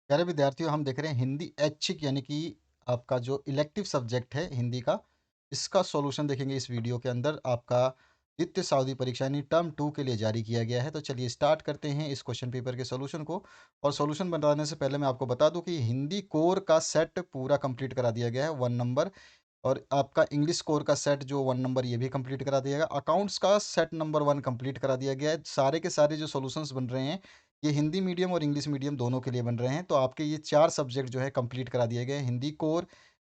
प्यारे विद्यार्थियों, हम देख रहे हैं हिंदी ऐच्छिक यानी कि आपका जो इलेक्टिव सब्जेक्ट है हिंदी का, इसका सॉल्यूशन देखेंगे इस वीडियो के अंदर। आपका द्वितीय सावधि परीक्षा यानी टर्म 2 के लिए जारी किया गया है। तो चलिए स्टार्ट करते हैं इस क्वेश्चन पेपर के सॉल्यूशन को। और सॉल्यूशन बताने से पहले मैं आपको बता दूं कि हिंदी कोर का सेट पूरा कंप्लीट करा दिया गया है 1 नंबर। और आपका इंग्लिश कोर का सेट जो 1 नंबर ये भी कंप्लीट करा दिया गया। अकाउंट्स का सेट नंबर 1 कंप्लीट करा दिया गया है। सारे के सारे जो सॉल्यूशंस बन रहे हैं, ये हिंदी मीडियम और इंग्लिश मीडियम दोनों के लिए बन रहे हैं। तो आपके ये 4 सब्जेक्ट जो है कंप्लीट करा दिए गए हैं। हिंदी कोर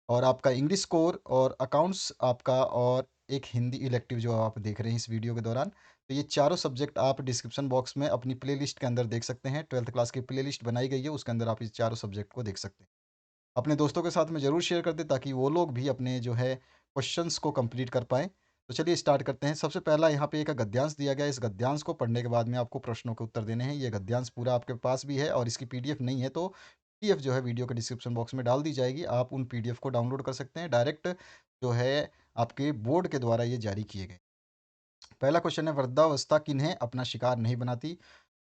और आपका इंग्लिश कोर और अकाउंट्स आपका, और एक हिंदी इलेक्टिव जो आप देख रहे हैं इस वीडियो के दौरान। तो ये चारों सब्जेक्ट आप डिस्क्रिप्शन बॉक्स में अपनी प्लेलिस्ट के अंदर देख सकते हैं। 12th क्लास की प्लेलिस्ट बनाई गई है, उसके अंदर आप इस चारों सब्जेक्ट को देख सकते हैं। अपने दोस्तों के साथ में ज़रूर शेयर कर दें ताकि वो लोग भी अपने जो है क्वेश्चंस को कंप्लीट कर पाएँ। तो चलिए स्टार्ट करते हैं। सबसे पहला यहाँ पे एक गद्यांश दिया गया है। इस गद्यांश को पढ़ने के बाद में आपको प्रश्नों के उत्तर देने हैं। ये गद्यांश पूरा आपके पास भी है और इसकी पीडीएफ नहीं है तो पीडीएफ जो है वीडियो के डिस्क्रिप्शन बॉक्स में डाल दी जाएगी। आप उन पीडीएफ को डाउनलोड कर सकते हैं। डायरेक्ट जो है आपके बोर्ड के द्वारा ये जारी किए गए। पहला क्वेश्चन है, वृद्धावस्था किन्हें अपना शिकार नहीं बनाती?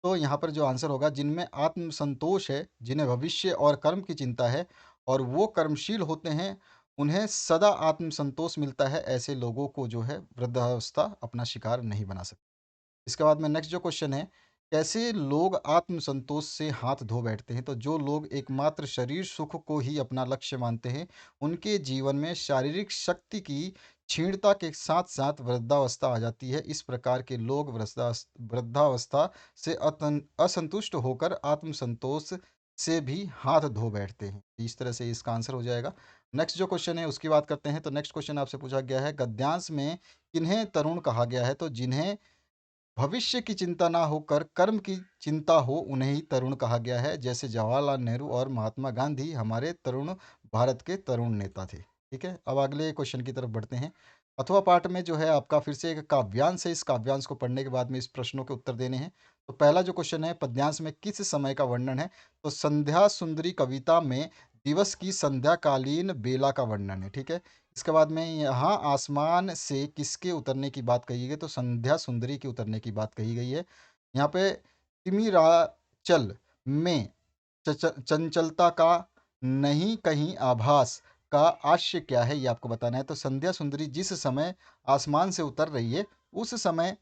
तो यहाँ पर जो आंसर होगा, जिनमें आत्म संतोष है, जिन्हें भविष्य और कर्म की चिंता है और वो कर्मशील होते हैं, उन्हें सदा आत्म संतोष मिलता है। ऐसे लोगों को जो है वृद्धावस्था अपना शिकार नहीं बना सकती। इसके बाद में नेक्स्ट जो क्वेश्चन है, कैसे लोग आत्मसंतोष से हाथ धो बैठते हैं? तो जो लोग एकमात्र शरीर सुख को ही अपना लक्ष्य मानते हैं, उनके जीवन में शारीरिक शक्ति की क्षीणता के साथ साथ वृद्धावस्था आ जाती है। इस प्रकार के लोग वृद्धावस्था से असंतुष्ट होकर आत्मसंतोष से भी हाथ धो बैठते हैं। इस तरह से इसका आंसर हो जाएगा। नेक्स्ट जो क्वेश्चन है उसकी बात करते हैं। तो नेक्स्ट क्वेश्चन आपसे पूछा गया है, गद्यांश में किन्हें तरुण कहा गया है? तो जिन्हें भविष्य की चिंता ना होकर कर्म की चिंता हो, उन्हें ही तरुण कहा गया है। जैसे जवाहरलाल नेहरू और महात्मा गांधी हमारे तरुण भारत के तरुण नेता थे। ठीक है, अब अगले क्वेश्चन की तरफ बढ़ते हैं। अथवा पाठ में जो है आपका फिर से एक काव्यांश है। इस काव्यांश को पढ़ने के बाद में इस प्रश्नों के उत्तर देने हैं। तो पहला जो क्वेश्चन है, पद्यांश में किस समय का वर्णन है? तो संध्या सुंदरी कविता में दिवस की संध्याकालीन बेला का वर्णन है। ठीक है, इसके बाद में यहाँ आसमान से किसके उतरने की बात कही गई है? तो संध्या सुंदरी के उतरने की बात कही गई है। यहाँ पे तिमिराचल में चंचलता का नहीं कहीं आभास का आश्य क्या है, ये आपको बताना है। तो संध्या सुंदरी जिस समय आसमान से उतर रही है, उस समय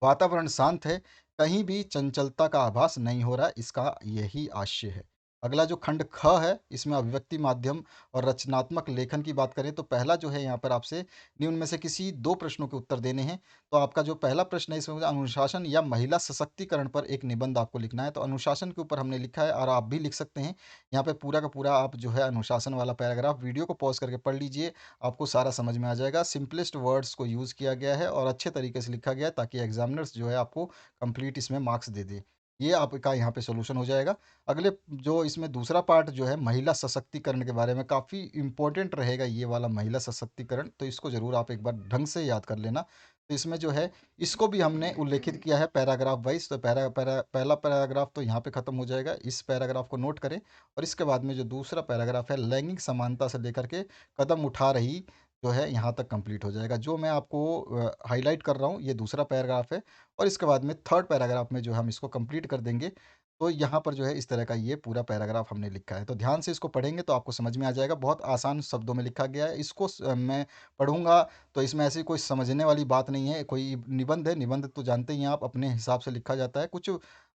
वातावरण शांत है, कहीं भी चंचलता का आभास नहीं हो रहा, इसका यही आशय है। अगला जो खंड ख है, इसमें अभिव्यक्ति माध्यम और रचनात्मक लेखन की बात करें तो पहला जो है यहाँ पर आपसे निम्न में से किसी 2 प्रश्नों के उत्तर देने हैं। तो आपका जो पहला प्रश्न है, इसमें मुझे अनुशासन या महिला सशक्तिकरण पर एक निबंध आपको लिखना है। तो अनुशासन के ऊपर हमने लिखा है और आप भी लिख सकते हैं। यहाँ पे पूरा का पूरा आप जो है अनुशासन वाला पैराग्राफ वीडियो को पॉज़ करके पढ़ लीजिए, आपको सारा समझ में आ जाएगा। सिंपलेस्ट वर्ड्स को यूज़ किया गया है और अच्छे तरीके से लिखा गया है ताकि एग्ज़ामिनर्स जो है आपको कंप्लीट इसमें मार्क्स दे दें। ये आपका यहाँ पे सॉल्यूशन हो जाएगा। अगले जो इसमें दूसरा पार्ट जो है महिला सशक्तिकरण के बारे में, काफ़ी इम्पोर्टेंट रहेगा ये वाला महिला सशक्तिकरण, तो इसको ज़रूर आप एक बार ढंग से याद कर लेना। तो इसमें जो है इसको भी हमने उल्लेखित किया है पैराग्राफ वाइज़। तो पहला पैराग्राफ तो यहाँ पे ख़त्म हो जाएगा। इस पैराग्राफ को नोट करें और इसके बाद में जो दूसरा पैराग्राफ है, लैंगिक समानता से लेकर के कदम उठा रही, जो है यहाँ तक कंप्लीट हो जाएगा। जो मैं आपको हाइलाइट कर रहा हूँ, ये दूसरा पैराग्राफ है और इसके बाद में थर्ड पैराग्राफ में जो है हम इसको कंप्लीट कर देंगे। तो यहाँ पर जो है इस तरह का ये पूरा पैराग्राफ हमने लिखा है। तो ध्यान से इसको पढ़ेंगे तो आपको समझ में आ जाएगा। बहुत आसान शब्दों में लिखा गया है। इसको मैं पढ़ूँगा तो इसमें ऐसी कोई समझने वाली बात नहीं है। कोई निबंध है, निबंध तो जानते ही हैं आप, अपने हिसाब से लिखा जाता है। कुछ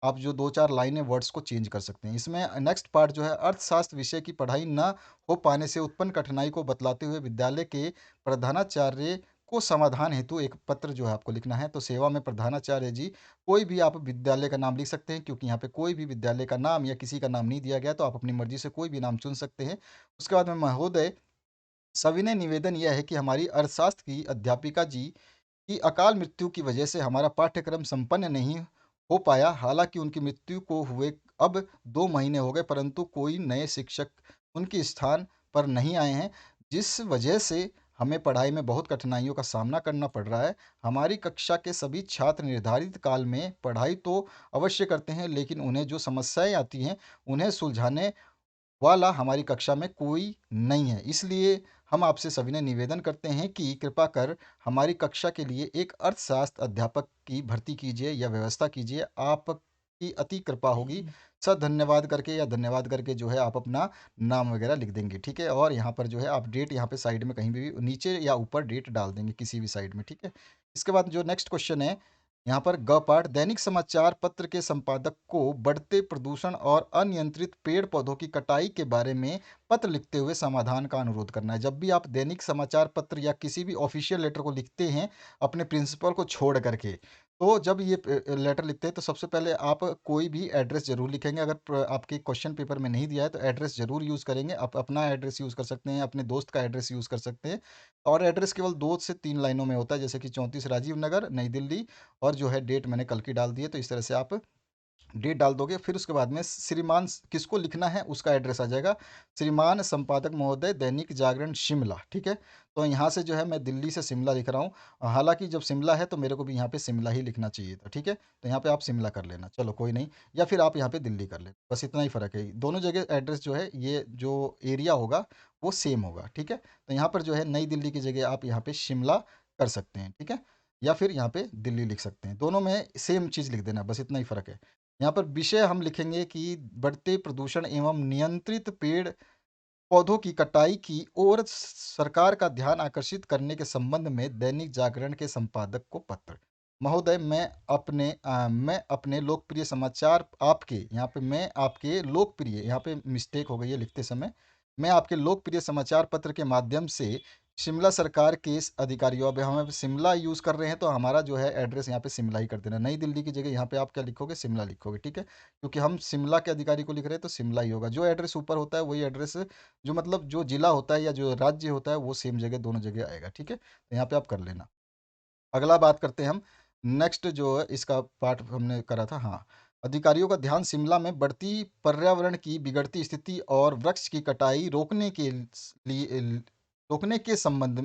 आप जो 2-4 लाइनें वर्ड्स को चेंज कर सकते हैं। इसमें नेक्स्ट पार्ट जो है, अर्थशास्त्र विषय की पढ़ाई न हो पाने से उत्पन्न कठिनाई को बतलाते हुए विद्यालय के प्रधानाचार्य को समाधान हेतु एक पत्र जो है आपको लिखना है। तो सेवा में प्रधानाचार्य जी, कोई भी आप विद्यालय का नाम लिख सकते हैं क्योंकि यहाँ पे कोई भी विद्यालय का नाम या किसी का नाम नहीं दिया गया, तो आप अपनी मर्जी से कोई भी नाम चुन सकते हैं। उसके बाद में महोदय, सविनय निवेदन यह है कि हमारी अर्थशास्त्र की अध्यापिका जी की अकाल मृत्यु की वजह से हमारा पाठ्यक्रम संपन्न नहीं हो पाया। हालांकि उनकी मृत्यु को हुए अब 2 महीने हो गए, परंतु कोई नए शिक्षक उनके स्थान पर नहीं आए हैं, जिस वजह से हमें पढ़ाई में बहुत कठिनाइयों का सामना करना पड़ रहा है। हमारी कक्षा के सभी छात्र निर्धारित काल में पढ़ाई तो अवश्य करते हैं, लेकिन उन्हें जो समस्याएं आती हैं, उन्हें सुलझाने वाला हमारी कक्षा में कोई नहीं है। इसलिए हम आपसे सविनय निवेदन करते हैं कि कृपा कर हमारी कक्षा के लिए एक अर्थशास्त्र अध्यापक की भर्ती कीजिए या व्यवस्था कीजिए। आप आपकी अति कृपा होगी। सर धन्यवाद करके या धन्यवाद करके जो है आप अपना नाम वगैरह लिख देंगे, ठीक है? और यहाँ पर जो है आप डेट यहाँ पे साइड में कहीं भी नीचे या ऊपर डेट डाल देंगे किसी भी साइड में, ठीक है? इसके बाद जो नेक्स्ट क्वेश्चन है यहाँ पर ग पार्ट, दैनिक समाचार पत्र के संपादक को बढ़ते प्रदूषण और अनियंत्रित पेड़ पौधों की कटाई के बारे में पत्र लिखते हुए समाधान का अनुरोध करना है। जब भी आप दैनिक समाचार पत्र या किसी भी ऑफिशियल लेटर को लिखते हैं अपने प्रिंसिपल को छोड़ करके, तो जब ये लेटर लिखते हैं तो सबसे पहले आप कोई भी एड्रेस ज़रूर लिखेंगे। अगर आपके क्वेश्चन पेपर में नहीं दिया है तो एड्रेस ज़रूर यूज़ करेंगे। आप अपना एड्रेस यूज़ कर सकते हैं, अपने दोस्त का एड्रेस यूज़ कर सकते हैं। और एड्रेस केवल 2 से 3 लाइनों में होता है, जैसे कि 34 राजीव नगर, नई दिल्ली, और जो है डेट मैंने कल की डाल दी है। तो इस तरह से आप डेट डाल दोगे, फिर उसके बाद में श्रीमान किसको लिखना है उसका एड्रेस आ जाएगा। श्रीमान संपादक महोदय, दैनिक जागरण शिमला, ठीक है? तो यहाँ से जो है मैं दिल्ली से शिमला लिख रहा हूँ। हालांकि जब शिमला है तो मेरे को भी यहाँ पे शिमला ही लिखना चाहिए था, ठीक है? तो यहाँ पे आप शिमला कर लेना, चलो कोई नहीं। या फिर आप यहाँ पे दिल्ली कर लेना, बस इतना ही फ़र्क है। दोनों जगह एड्रेस जो है, ये जो एरिया होगा वो सेम होगा, ठीक है? तो यहाँ पर जो है नई दिल्ली की जगह आप यहाँ पे शिमला कर सकते हैं, ठीक है? या फिर यहाँ पे दिल्ली लिख सकते हैं, दोनों में सेम चीज़ लिख देना, बस इतना ही फ़र्क है। यहाँ पर विषय हम लिखेंगे कि बढ़ते प्रदूषण एवं नियंत्रित पेड़ पौधों की कटाई की ओर सरकार का ध्यान आकर्षित करने के संबंध में दैनिक जागरण के संपादक को पत्र। महोदय, मैं अपने लोकप्रिय समाचार आपके यहाँ पे मैं आपके लोकप्रिय, यहाँ पे मिस्टेक हो गई है लिखते समय, मैं आपके लोकप्रिय समाचार पत्र के माध्यम से शिमला सरकार के इस अधिकारियों, अब हम शिमला यूज़ कर रहे हैं तो हमारा जो है एड्रेस यहाँ पे शिमला ही कर देना। नई दिल्ली की जगह यहाँ पे आप क्या लिखोगे, शिमला लिखोगे, ठीक है? क्योंकि हम शिमला के अधिकारी को लिख रहे हैं तो शिमला ही होगा। जो एड्रेस ऊपर होता है वही एड्रेस, जो मतलब जो जिला होता है या जो राज्य होता है वो सेम जगह दोनों जगह आएगा, ठीक है? तो यहाँ पे आप कर लेना। अगला बात करते हैं हम, नेक्स्ट जो है इसका पार्ट हमने करा था, हाँ। अधिकारियों का ध्यान शिमला में बढ़ती पर्यावरण की बिगड़ती स्थिति और वृक्ष की कटाई लिए रोकने के संबंध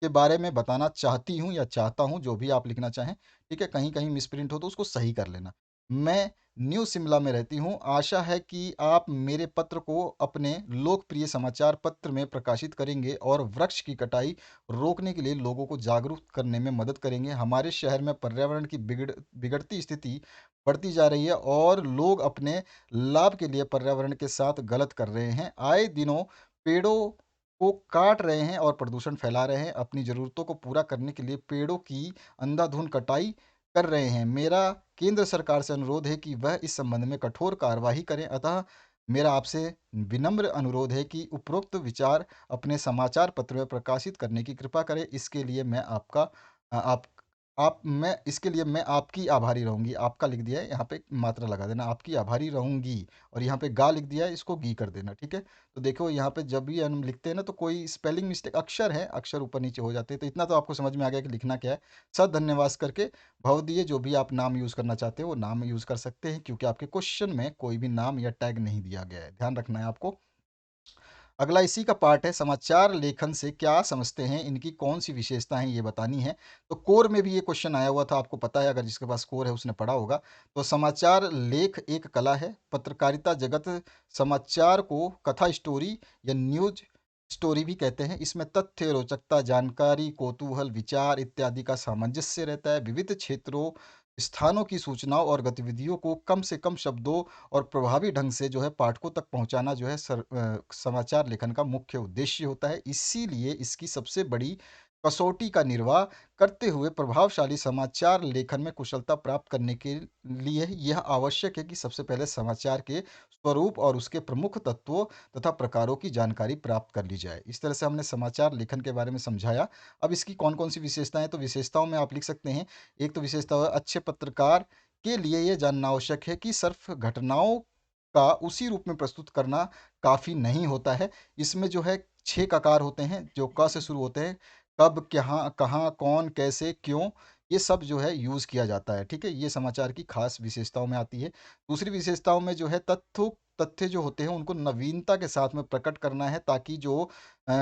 के बारे में बताना चाहती हूँ या चाहता हूँ, जो भी आप लिखना चाहें, ठीक है? कहीं कहीं मिसप्रिंट हो तो उसको सही कर लेना। मैं न्यू शिमला में रहती हूँ। आशा है कि आप मेरे पत्र को अपने लोकप्रिय समाचार पत्र में प्रकाशित करेंगे और वृक्ष की कटाई रोकने के लिए लोगों को जागरूक करने में मदद करेंगे। हमारे शहर में पर्यावरण की बिगड़ती स्थिति बढ़ती जा रही है और लोग अपने लाभ के लिए पर्यावरण के साथ गलत कर रहे हैं। आए दिनों पेड़ों को काट रहे हैं और प्रदूषण फैला रहे हैं। अपनी ज़रूरतों को पूरा करने के लिए पेड़ों की अंधाधुंध कटाई कर रहे हैं। मेरा केंद्र सरकार से अनुरोध है कि वह इस संबंध में कठोर कार्यवाही करें। अतः मेरा आपसे विनम्र अनुरोध है कि उपरोक्त विचार अपने समाचार पत्र में प्रकाशित करने की कृपा करें। इसके लिए मैं आपका आप मैं इसके लिए मैं आपकी आभारी रहूँगी। आपका लिख दिया है, यहाँ पे मात्रा लगा देना, आपकी आभारी रहूँगी, और यहाँ पे गा लिख दिया है, इसको गी कर देना, ठीक है? तो देखो यहाँ पे जब भी हम लिखते हैं ना तो कोई स्पेलिंग मिस्टेक, अक्षर है, अक्षर ऊपर नीचे हो जाते हैं। तो इतना तो आपको समझ में आ गया कि लिखना क्या है। सर धन्यवाद करके भव दिए, जो भी आप नाम यूज़ करना चाहते हो वो नाम यूज़ कर सकते हैं, क्योंकि आपके क्वेश्चन में कोई भी नाम या टैग नहीं दिया गया है, ध्यान रखना है आपको। अगला इसी का पार्ट है, समाचार लेखन से क्या समझते हैं, इनकी कौन सी विशेषता है ये बतानी है। तो कोर में भी ये क्वेश्चन आया हुआ था, आपको पता है, अगर जिसके पास कोर है उसने पढ़ा होगा। तो समाचार लेख एक कला है। पत्रकारिता जगत समाचार को कथा स्टोरी या न्यूज स्टोरी भी कहते हैं। इसमें तथ्य, रोचकता, जानकारी, कौतूहल, विचार इत्यादि का सामंजस्य रहता है। विविध क्षेत्रों, स्थानों की सूचनाओं और गतिविधियों को कम से कम शब्दों और प्रभावी ढंग से जो है पाठकों तक पहुंचाना जो है समाचार लेखन का मुख्य उद्देश्य होता है। इसीलिए इसकी सबसे बड़ी कसौटी का निर्वाह करते हुए प्रभावशाली समाचार लेखन में कुशलता प्राप्त करने के लिए यह आवश्यक है कि सबसे पहले समाचार के स्वरूप और उसके प्रमुख तत्वों तथा प्रकारों की जानकारी प्राप्त कर ली जाए। इस तरह से हमने समाचार लेखन के बारे में समझाया। अब इसकी कौन कौन सी विशेषताएं हैं, तो विशेषताओं में आप लिख सकते हैं। एक तो विशेषता है, अच्छे पत्रकार के लिए ये जानना आवश्यक है कि सिर्फ घटनाओं का उसी रूप में प्रस्तुत करना काफ़ी नहीं होता है। इसमें जो है 6 ककार होते हैं, जो क से शुरू होते हैं। कब, क्या, कहाँ, कौन, कैसे, क्यों, ये सब जो है यूज़ किया जाता है, ठीक है? ये समाचार की खास विशेषताओं में आती है। दूसरी विशेषताओं में जो है तथ्य जो होते हैं उनको नवीनता के साथ में प्रकट करना है, ताकि जो अ,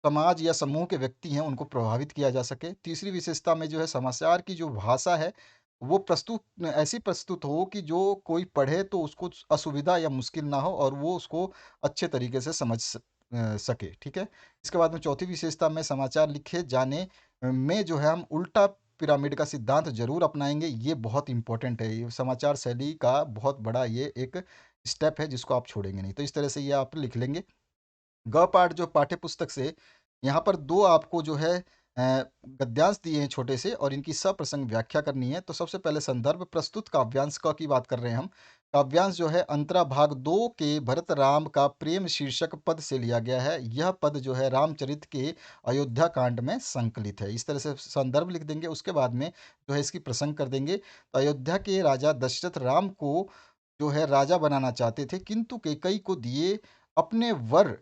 समाज या समूह के व्यक्ति हैं उनको प्रभावित किया जा सके। तीसरी विशेषता में जो है समाचार की जो भाषा है वो ऐसी प्रस्तुत हो कि जो कोई पढ़े तो उसको असुविधा या मुश्किल ना हो और वो उसको अच्छे तरीके से सके, ठीक है? इसके बाद में चौथी विशेषता में समाचार लिखे जाने में जो है हम उल्टा पिरामिड का सिद्धांत ज़रूर अपनाएँगे, ये बहुत इम्पोर्टेंट है। ये समाचार शैली का बहुत बड़ा ये एक स्टेप है जिसको आप छोड़ेंगे नहीं। तो इस तरह से ये आप लिख लेंगे। ग पाठ जो पाठ्य पुस्तक से यहाँ पर 2 आपको जो है गद्यांश दिए हैं छोटे से और इनकी सप्रसंग व्याख्या करनी है। तो सबसे पहले संदर्भ प्रस्तुत काव्यांश क की बात कर रहे हैं हम। काव्यांश जो है अंतरा भाग 2 के भरत राम का प्रेम शीर्षक पद से लिया गया है। यह पद जो है रामचरित के अयोध्या कांड में संकलित है। इस तरह से संदर्भ लिख देंगे, उसके बाद में जो है इसकी प्रसंग कर देंगे। तो अयोध्या के राजा दशरथ राम को जो है राजा बनाना चाहते थे, किंतु कैकई को दिए अपने वर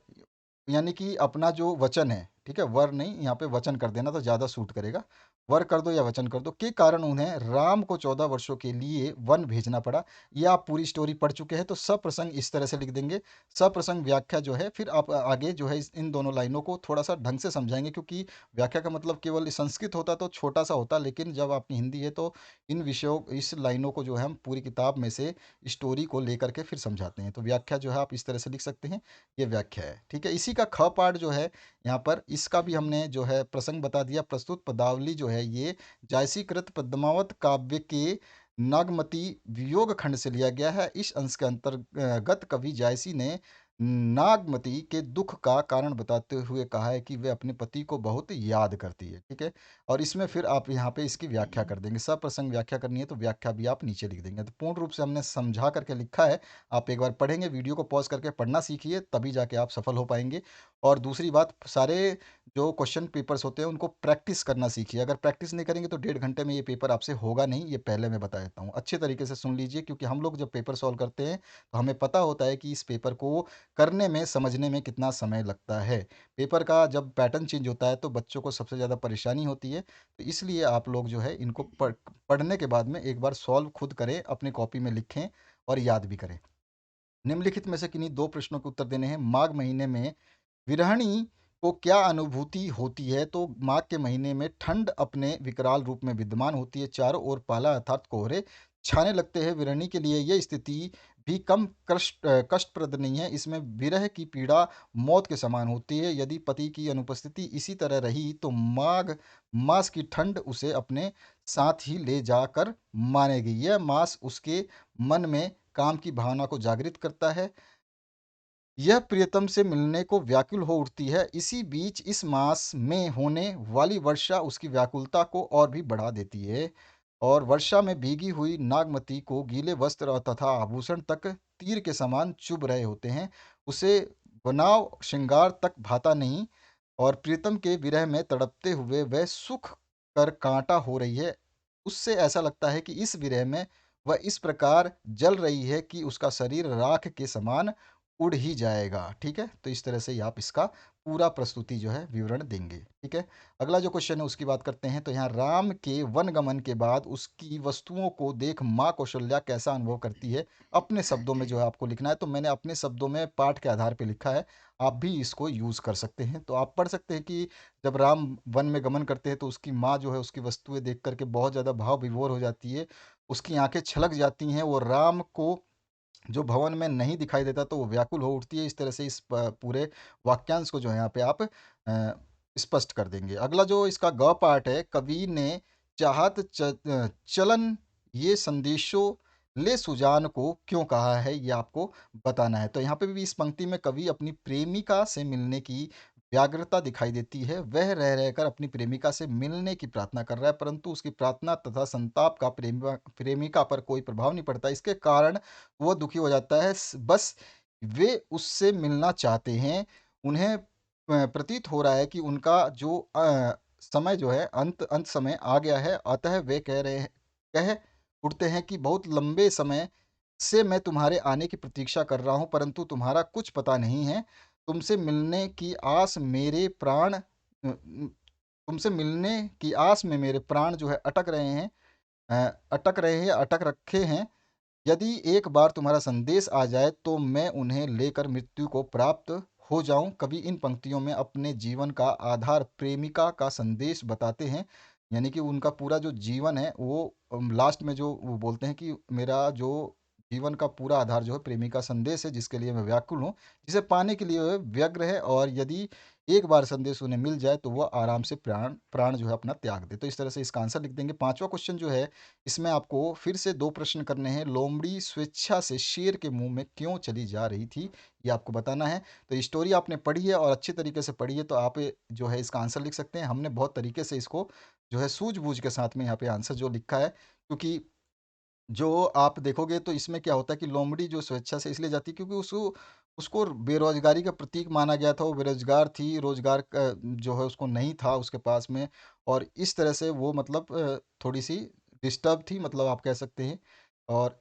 यानी कि अपना जो वचन है, ठीक है? वर नहीं, यहाँ पे वचन कर देना तो ज़्यादा सूट करेगा। वर कर दो या वचन कर दो, के कारण उन्हें राम को 14 वर्षों के लिए वन भेजना पड़ा। ये आप पूरी स्टोरी पढ़ चुके हैं, तो सप्रसंग इस तरह से लिख देंगे। सप्रसंग व्याख्या जो है फिर आप आगे जो है इन दोनों लाइनों को थोड़ा-सा ढंग से समझाएँगे, क्योंकि व्याख्या का मतलब केवल संस्कृत होता तो छोटा-सा होता, लेकिन जब आपकी हिंदी है तो इन विषयों इस लाइनों को जो है हम पूरी किताब में से स्टोरी को लेकर के फिर समझाते हैं। तो व्याख्या जो है आप इस तरह से लिख सकते हैं, ये व्याख्या है, ठीक है? इसी का ख पार्ट जो है यहाँ पर इसका भी हमने जो है प्रसंग बता दिया। प्रस्तुत पदावली जो है ये जायसीकृत पद्मावत काव्य के नागमती वियोग खंड से लिया गया है। इस अंश के अंतर्गत कवि जायसी ने नागमती के दुख का कारण बताते हुए कहा है कि वे अपने पति को बहुत याद करती है, ठीक है? और इसमें फिर आप यहाँ पे इसकी व्याख्या कर देंगे। सप्रसंग व्याख्या करनी है तो व्याख्या भी आप नीचे लिख देंगे। तो पूर्ण रूप से हमने समझा करके लिखा है। आप एक बार पढ़ेंगे, वीडियो को पॉज़ करके पढ़ना सीखिए, तभी जाके आप सफल हो पाएँगे। और दूसरी बात, सारे जो क्वेश्चन पेपर्स होते हैं उनको प्रैक्टिस करना सीखिए। अगर प्रैक्टिस नहीं करेंगे तो 1.5 घंटे में ये पेपर आपसे होगा नहीं, ये पहले मैं बता देता हूँ। अच्छे तरीके से सुन लीजिए, क्योंकि हम लोग जब पेपर सॉल्व करते हैं तो हमें पता होता है कि इस पेपर को करने में, समझने में कितना समय लगता है। पेपर का जब पैटर्न चेंज होता है तो बच्चों को सबसे ज़्यादा परेशानी होती है। तो इसलिए आप लोग जो है इनको पढ़ने के बाद में एक बार सॉल्व खुद करें, अपनी कॉपी में लिखें और याद भी करें। निम्नलिखित में से किन्हीं 2 प्रश्नों के उत्तर देने हैं। माघ महीने में विरहिणी को क्या अनुभूति होती है? तो माघ के महीने में ठंड अपने विकराल रूप में विद्यमान होती है। चारों ओर पाला अर्थात कोहरे छाने लगते हैं। विरहिणी के लिए यह स्थिति भी कम कष्टप्रद नहीं है। इसमें विरह की पीड़ा मौत के समान होती है। यदि पति की अनुपस्थिति इसी तरह रही तो माघ मास की ठंड उसे अपने साथ ही ले जाकर मानेगी। यह मास उसके मन में काम की भावना को जागृत करता है। यह प्रियतम से मिलने को व्याकुल हो उठती है। इसी बीच इस मास में होने वाली वर्षा उसकी व्याकुलता को और भी बढ़ा देती है, और वर्षा में भीगी हुई नागमती को गीले वस्त्र और तथा आभूषण तक तीर के समान चुभ रहे होते हैं। उसे बनाव श्रृंगार तक भाता नहीं, और प्रीतम के विरह में तड़पते हुए वह सुख कर कांटा हो रही है। उससे ऐसा लगता है कि इस विरह में वह इस प्रकार जल रही है कि उसका शरीर राख के समान उड़ ही जाएगा, ठीक है? तो इस तरह से ही आप इसका पूरा प्रस्तुति जो है विवरण देंगे, ठीक है? अगला जो क्वेश्चन है उसकी बात करते हैं। तो यहाँ राम के वनगमन के बाद उसकी वस्तुओं को देख माँ कौशल्या कैसा अनुभव करती है? अपने शब्दों में जो है आपको लिखना है। तो मैंने अपने शब्दों में पाठ के आधार पे लिखा है, आप भी इसको यूज़ कर सकते हैं। तो आप पढ़ सकते हैं कि जब राम वन में गमन करते हैं तो उसकी माँ जो है उसकी वस्तुएँ देख कर के बहुत ज़्यादा भाव विभोर हो जाती है। उसकी आँखें छलक जाती हैं, वो राम को जो भवन में नहीं दिखाई देता तो वो व्याकुल हो उठती है। इस तरह से इस पूरे वाक्यांश को जो है यहाँ पे आप स्पष्ट कर देंगे। अगला जो इसका ग पार्ट है, कवि ने चाहत चलन ये संदेशों ले सुजान को क्यों कहा है, ये आपको बताना है। तो यहाँ पे भी इस पंक्ति में कवि अपनी प्रेमिका से मिलने की व्यग्रता दिखाई देती है। वह रह रहकर अपनी प्रेमिका से मिलने की प्रार्थना कर रहा है, परंतु उसकी प्रार्थना तथा संताप का प्रेमिका पर कोई प्रभाव नहीं पड़ता। इसके कारण वो दुखी हो जाता है। बस वे उससे मिलना चाहते हैं। उन्हें प्रतीत हो रहा है कि उनका जो समय जो है अंत अंत समय आ गया है। अतः वे कह उठते हैं कि बहुत लंबे समय से मैं तुम्हारे आने की प्रतीक्षा कर रहा हूँ, परंतु तुम्हारा कुछ पता नहीं है। तुमसे मिलने की आस मेरे प्राण तुमसे मिलने की आस में मेरे प्राण जो है अटक रखे हैं। यदि एक बार तुम्हारा संदेश आ जाए तो मैं उन्हें लेकर मृत्यु को प्राप्त हो जाऊं। कवि इन पंक्तियों में अपने जीवन का आधार प्रेमिका का संदेश बताते हैं, यानी कि उनका पूरा जो जीवन है वो लास्ट में जो वो बोलते हैं कि मेरा जो जीवन का पूरा आधार जो है प्रेमी का संदेश है, जिसके लिए मैं व्याकुल हूँ, जिसे पाने के लिए वह व्यग्र है, और यदि एक बार संदेश उन्हें मिल जाए तो वह आराम से प्राण प्राण जो है अपना त्याग दे। तो इस तरह से इसका आंसर लिख देंगे। 5वां क्वेश्चन जो है, इसमें आपको फिर से 2 प्रश्न करने हैं। लोमड़ी स्वेच्छा से शेर के मुँह में क्यों चली जा रही थी? ये आपको बताना है। तो स्टोरी आपने पढ़ी है और अच्छी तरीके से पढ़ी है, तो आप जो है इसका आंसर लिख सकते हैं। हमने बहुत तरीके से इसको जो है सूझबूझ के साथ में यहाँ पे आंसर जो लिखा है, क्योंकि जो आप देखोगे तो इसमें क्या होता है कि लोमड़ी जो स्वेच्छा से इसलिए जाती है क्योंकि उसको उसको बेरोज़गारी का प्रतीक माना गया था। वो बेरोज़गार थी, रोज़गार जो है उसको नहीं था उसके पास में, और इस तरह से वो मतलब थोड़ी-सी डिस्टर्ब थी, मतलब आप कह सकते हैं। और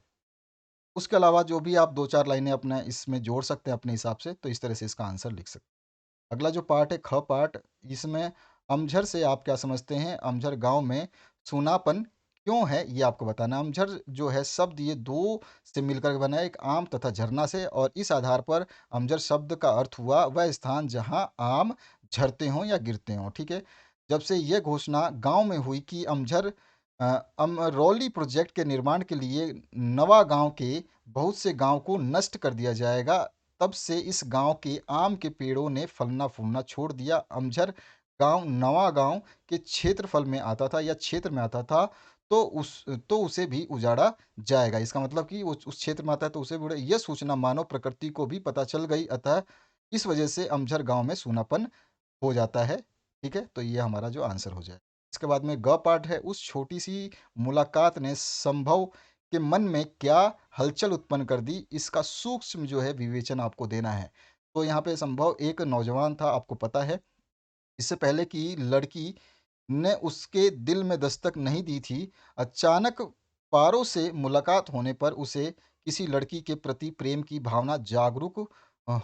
उसके अलावा जो भी आप 2-4 लाइनें अपना इसमें जोड़ सकते हैं अपने हिसाब से, तो इस तरह से इसका आंसर लिख सकते हैं। अगला जो पार्ट है ख पार्ट, इसमें अमझर से आप क्या समझते हैं? अमझर गाँव में सूनापन क्यों है? ये आपको बताना है। अमझर जो है शब्द ये 2 से मिलकर बना है, एक आम तथा झरना से, और इस आधार पर अमझर शब्द का अर्थ हुआ वह स्थान जहाँ आम झरते हों या गिरते हों, ठीक है? जब से ये घोषणा गाँव में हुई कि अमझर अमरौली प्रोजेक्ट के निर्माण के लिए नवा गाँव के बहुत से गाँव को नष्ट कर दिया जाएगा, तब से इस गांव के आम के पेड़ों ने फलना फूलना छोड़ दिया। अमझर गांव नवा गांव के क्षेत्रफल में आता था या क्षेत्र में आता था, तो उसे भी उजाड़ा जाएगा। इसका मतलब कि वो उस क्षेत्र में आता है तो उसे भी यह सूचना मानव प्रकृति को भी पता चल गई, अतः इस वजह से अमझर गांव में सूनापन हो जाता है। ठीक है, तो ये हमारा जो आंसर हो जाए। इसके बाद में ग पार्ट है, उस छोटी सी मुलाकात ने संभव के मन में क्या हलचल उत्पन्न कर दी, इसका सूक्ष्म जो है विवेचन आपको देना है। तो यहाँ पे संभव एक नौजवान था, आपको पता है। इससे पहले कि लड़की ने उसके दिल में दस्तक नहीं दी थी, अचानक पारो से मुलाकात होने पर उसे किसी लड़की के प्रति प्रेम की भावना जागरूक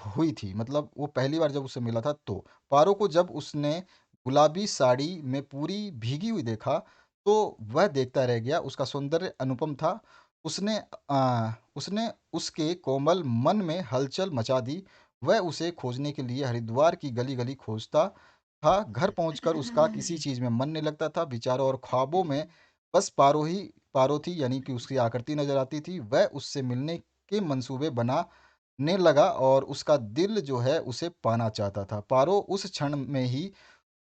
हुई थी। मतलब वो पहली बार जब उससे मिला था तो। पारो को जब उसने गुलाबी साड़ी में पूरी भीगी हुई देखा, तो वह देखता रह गया। उसका सौंदर्य अनुपम था। उसने उसके कोमल मन में हलचल मचा दी। वह उसे खोजने के लिए हरिद्वार की गली-गली खोजता था। घर पहुंचकर उसका किसी चीज़ में मन नहीं लगता था। विचारों और ख्वाबों में बस पारो थी, यानी कि उसकी आकृति नज़र आती थी। वह उससे मिलने के मंसूबे बनाने लगा और उसका दिल जो है उसे पाना चाहता था। पारो उस क्षण में ही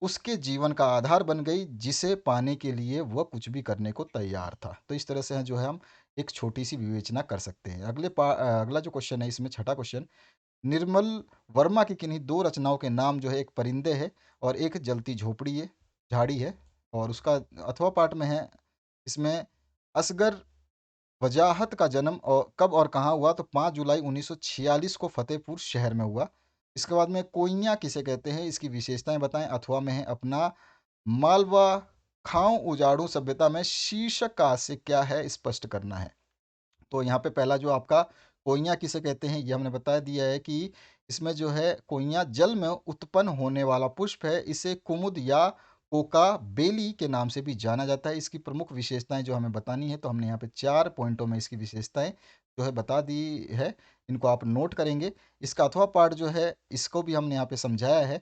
उसके जीवन का आधार बन गई, जिसे पाने के लिए वह कुछ भी करने को तैयार था। तो इस तरह से जो है हम एक छोटी-सी विवेचना कर सकते हैं। अगला जो क्वेश्चन है इसमें, छठा क्वेश्चन, निर्मल वर्मा की किन्हीं 2 रचनाओं के नाम जो है, एक परिंदे है और एक जलती झोपड़ी है झाड़ी है, और उसका अथवा पाठ में है इसमें, असगर वजाहत का जन्म और कब और कहाँ हुआ? तो 5 जुलाई 1946 को फतेहपुर शहर में हुआ। इसके बाद में कोइयाँ किसे कहते हैं? इसकी विशेषताएँ बताएँ। अथवा में है अपना मालवा खाओ उजाड़ू सभ्यता में शीर्षक का हास्य क्या है? स्पष्ट करना है। तो यहाँ पे पहला जो आपका कोइयाँ किसे कहते हैं, ये हमने बता दिया है कि इसमें जो है कोइयाँ जल में उत्पन्न होने वाला पुष्प है। इसे कुमुद या कोका बेली के नाम से भी जाना जाता है। इसकी प्रमुख विशेषताएं जो हमें बतानी है, तो हमने यहाँ पे 4 पॉइंटों में इसकी विशेषताएं जो है बता दी है। इनको आप नोट करेंगे। इसका अथवा पाठ जो है इसको भी हमने यहाँ पे समझाया है,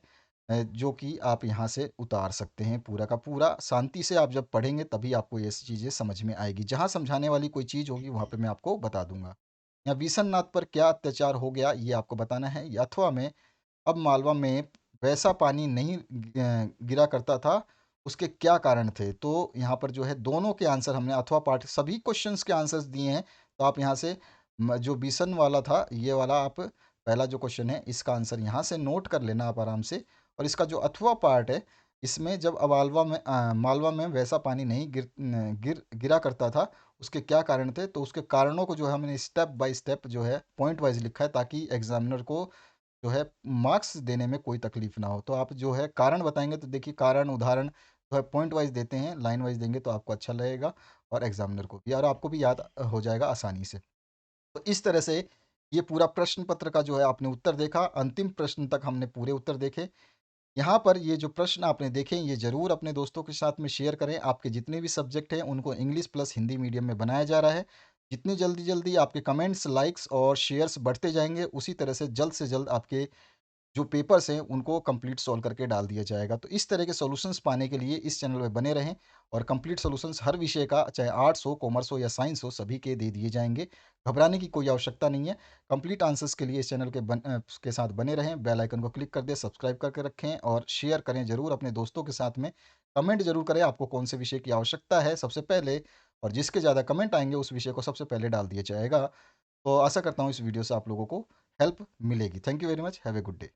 जो कि आप यहाँ से उतार सकते हैं पूरा का पूरा। शांति से आप जब पढ़ेंगे तभी आपको ये चीज़ें समझ में आएगी। जहाँ समझाने वाली कोई चीज़ होगी वहाँ पे मैं आपको बता दूँगा। या विशननाथ पर क्या अत्याचार हो गया, ये आपको बताना है। या अथवा में अब मालवा में वैसा पानी नहीं गिरा करता था, उसके क्या कारण थे? तो यहाँ पर जो है दोनों के आंसर हमने अथवा पाठ सभी क्वेश्चंस के आंसर्स दिए हैं। तो आप यहाँ से जो बिसन वाला था ये वाला, आप पहला जो क्वेश्चन है इसका आंसर यहाँ से नोट कर लेना आप आराम से। और इसका जो अथवा पार्ट है, इसमें जब मालवा में वैसा पानी नहीं गिरा करता था, उसके क्या कारण थे? तो उसके कारणों को जो है हमने स्टेप बाय स्टेप जो है पॉइंट वाइज लिखा है, ताकि एग्जामिनर को जो है मार्क्स देने में कोई तकलीफ ना हो। तो आप जो है कारण बताएंगे तो देखिए, कारण उदाहरण जो है पॉइंट वाइज देते हैं, लाइन वाइज देंगे तो आपको अच्छा लगेगा और एग्जामिनर को भी, और आपको भी याद हो जाएगा आसानी से। तो इस तरह से ये पूरा प्रश्न पत्र का जो है आपने उत्तर देखा, अंतिम प्रश्न तक हमने पूरे उत्तर देखे। यहाँ पर ये जो प्रश्न आपने देखे, ये ज़रूर अपने दोस्तों के साथ में शेयर करें। आपके जितने भी सब्जेक्ट हैं उनको इंग्लिश प्लस हिंदी मीडियम में बनाया जा रहा है। जितनी जल्दी जल्दी आपके कमेंट्स, लाइक्स और शेयर्स बढ़ते जाएंगे, उसी तरह से जल्द आपके जो पेपर्स हैं उनको कंप्लीट सॉल्व करके डाल दिया जाएगा। तो इस तरह के सॉल्यूशंस पाने के लिए इस चैनल पे बने रहें और कंप्लीट सॉल्यूशंस हर विषय का, चाहे आर्ट्स हो, कॉमर्स हो या साइंस हो, सभी के दे दिए जाएँगे। घबराने की कोई आवश्यकता नहीं है। कंप्लीट आंसर्स के लिए इस चैनल के साथ बने रहें, बेल आइकन को क्लिक कर दें, सब्सक्राइब करके रखें और शेयर करें ज़रूर अपने दोस्तों के साथ में। कमेंट ज़रूर करें आपको कौन से विषय की आवश्यकता है सबसे पहले, और जिसके ज़्यादा कमेंट आएँगे उस विषय को सबसे पहले डाल दिया जाएगा। तो आशा करता हूँ इस वीडियो से आप लोगों को हेल्प मिलेगी। Thank you very much. Have a good day.